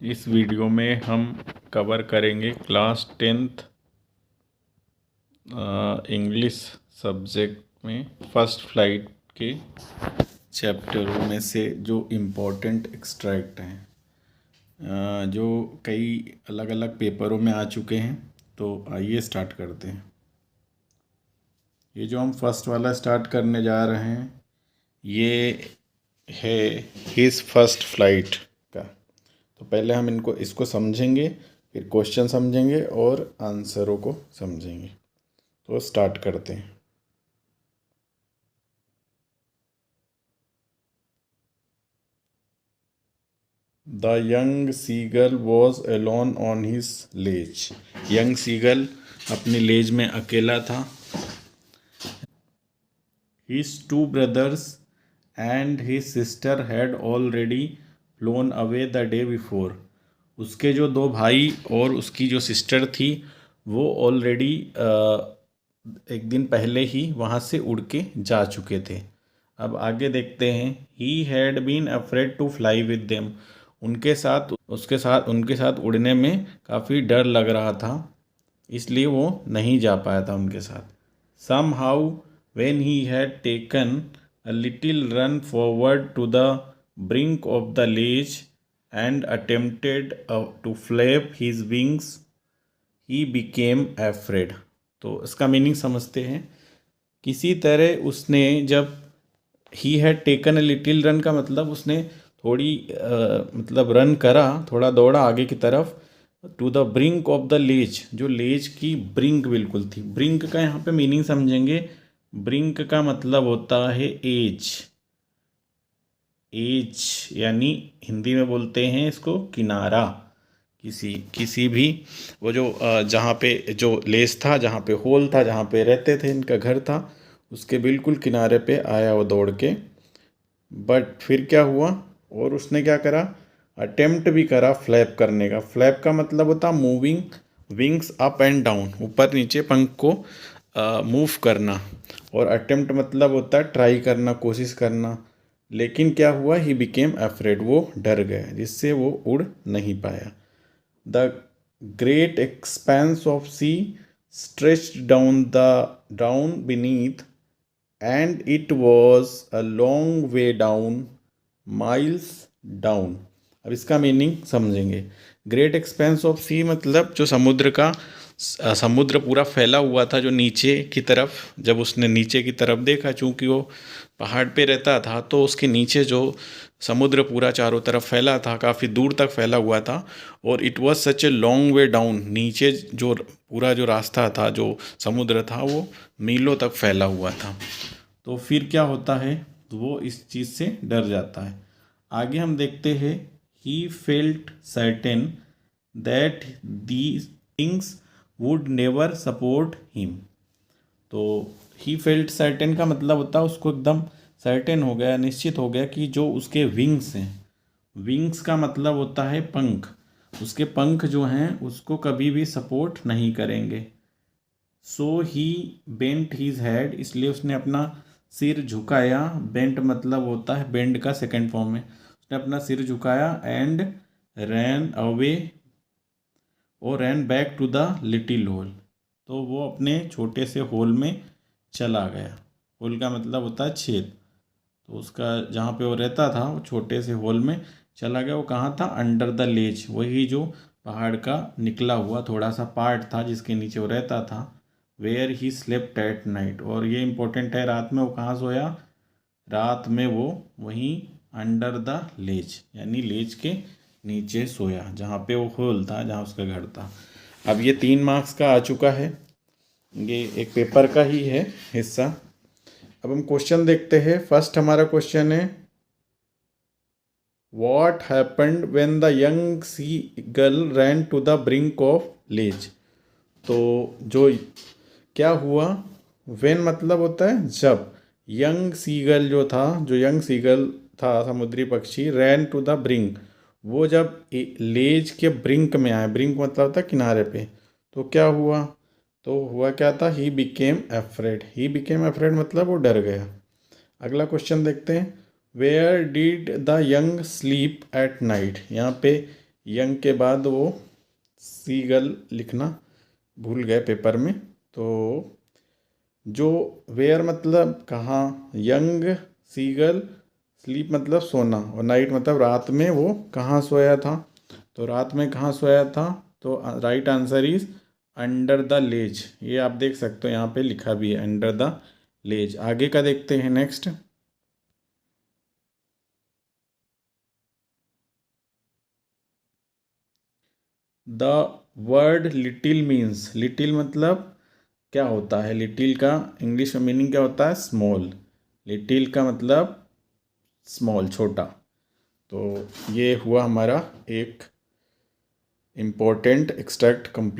इस वीडियो में हम कवर करेंगे क्लास 10th इंग्लिश सब्जेक्ट में फर्स्ट फ्लाइट के चैप्टरों में से जो इम्पोर्टेंट एक्सट्रैक्ट हैं जो कई अलग अलग पेपरों में आ चुके हैं। तो आइए स्टार्ट करते हैं। ये जो हम फर्स्ट वाला स्टार्ट करने जा रहे हैं ये है हिज फर्स्ट फ्लाइट का। तो पहले हम इसको समझेंगे, फिर क्वेश्चन समझेंगे और आंसरों को समझेंगे। तो स्टार्ट करते हैं। The young seagull was alone on his ledge. Young seagull अपनी लेज में अकेला था। His two brothers and his sister had already flown away the day before. उसके जो दो भाई और उसकी जो सिस्टर थी वो ऑलरेडी एक दिन पहले ही वहाँ से उड़ के जा चुके थे। अब आगे देखते हैं। He had been afraid to fly with them. उनके साथ उड़ने में काफ़ी डर लग रहा था, इसलिए वो नहीं जा पाया था उनके साथ। Somehow when he had taken a little run forward to the brink of the ledge and attempted to flap his wings he became afraid. तो इसका मीनिंग समझते हैं। किसी तरह उसने जब he had taken a little run का मतलब उसने थोड़ी मतलब रन करा, थोड़ा दौड़ा आगे की तरफ। To the brink of the ledge, जो लेज की ब्रिंक बिल्कुल थी। ब्रिंक का यहाँ पे मीनिंग समझेंगे। ब्रिंक का मतलब होता है एज। एज यानी हिंदी में बोलते हैं इसको किनारा। किसी भी वो जो जहाँ पे जो लेस था, जहाँ पे होल था, जहाँ पे रहते थे इनका घर था, उसके बिल्कुल किनारे पे आया वो दौड़ के। बट फिर क्या हुआ, और उसने क्या करा, अटेम्प्ट भी करा फ्लैप करने का। फ्लैप का मतलब होता moving wings up and down, ऊपर नीचे पंख को मूव करना। और अटेम्प्ट मतलब होता है ट्राई करना, कोशिश करना। लेकिन क्या हुआ, ही बिकेम अफ्रेड, वो डर गया जिससे वो उड़ नहीं पाया। The great expanse of sea stretched down beneath and it was a long way down, miles down. अब इसका मीनिंग समझेंगे। ग्रेट एक्सपेंस ऑफ सी मतलब जो समुद्र पूरा फैला हुआ था जो नीचे की तरफ। जब उसने नीचे की तरफ देखा, चूंकि वो पहाड़ पे रहता था, तो उसके नीचे जो समुद्र पूरा चारों तरफ फैला था, काफ़ी दूर तक फैला हुआ था। और it was such a long way down, नीचे जो पूरा जो रास्ता था, जो समुद्र था, वो मीलों तक फैला हुआ था। तो फिर क्या होता है, तो वो इस चीज़ से डर जाता है। आगे हम देखते हैं। He felt certain that these things would never support him. तो ही फेल्ट सर्टेन का मतलब होता है उसको एकदम सर्टेन हो गया, निश्चित हो गया कि जो उसके विंग्स हैं, विंग्स का मतलब होता है पंख, उसके पंख जो हैं उसको कभी भी सपोर्ट नहीं करेंगे। सो ही बेंट हीज हेड, इसलिए उसने अपना सिर झुकाया। बेंट मतलब होता है बेंड का सेकंड फॉर्म में। उसने अपना सिर झुकाया एंड रैन अवे, और ran back to the little hole. तो वो अपने छोटे से होल में चला गया। होल का मतलब होता है छेद। तो उसका जहाँ पे वो रहता था वो छोटे से होल में चला गया। वो कहाँ था, अंडर द लेज, वही जो पहाड़ का निकला हुआ थोड़ा सा पार्ट था जिसके नीचे वो रहता था। Where he slept at night, और ये इंपॉर्टेंट है, रात में वो कहाँ सोया, रात में वो वहीं अंडर द लेज यानी लेज के नीचे सोया, जहाँ पे वो होल था, जहाँ उसका घर था। अब ये 3 मार्क्स का आ चुका है, ये एक पेपर का ही है हिस्सा। अब हम क्वेश्चन देखते हैं। फर्स्ट हमारा क्वेश्चन है, what happened when the young sea girl ran to the brink of ledge. तो जो क्या हुआ, व्हेन मतलब होता है जब, यंग सीगल जो था, जो यंग सीगल था समुद्री पक्षी, रैन टू द ब्रिंक, वो जब लेज के ब्रिंक में आए, ब्रिंक मतलब होता है किनारे पे, तो क्या हुआ, तो हुआ क्या था, he became afraid. He became afraid मतलब वो डर गया। अगला क्वेश्चन देखते हैं। Where did the young sleep at night. यहाँ पे यंग के बाद वो सीगल लिखना भूल गए पेपर में। तो जो वेयर मतलब कहाँ, यंग सीगल, स्लीप मतलब सोना, और नाइट मतलब रात में वो कहाँ सोया था। तो रात में कहाँ सोया था, तो right answer is under the ledge. ये आप देख सकते हो यहाँ पे लिखा भी है अंडर द लेज। आगे का देखते हैं next. The word little means, little मतलब क्या होता है, लिटिल का इंग्लिश में मीनिंग क्या होता है, स्मॉल। लिटिल का मतलब स्मॉल, छोटा। तो ये हुआ हमारा एक इम्पोर्टेंट एक्सट्रैक्ट कंप्लीट।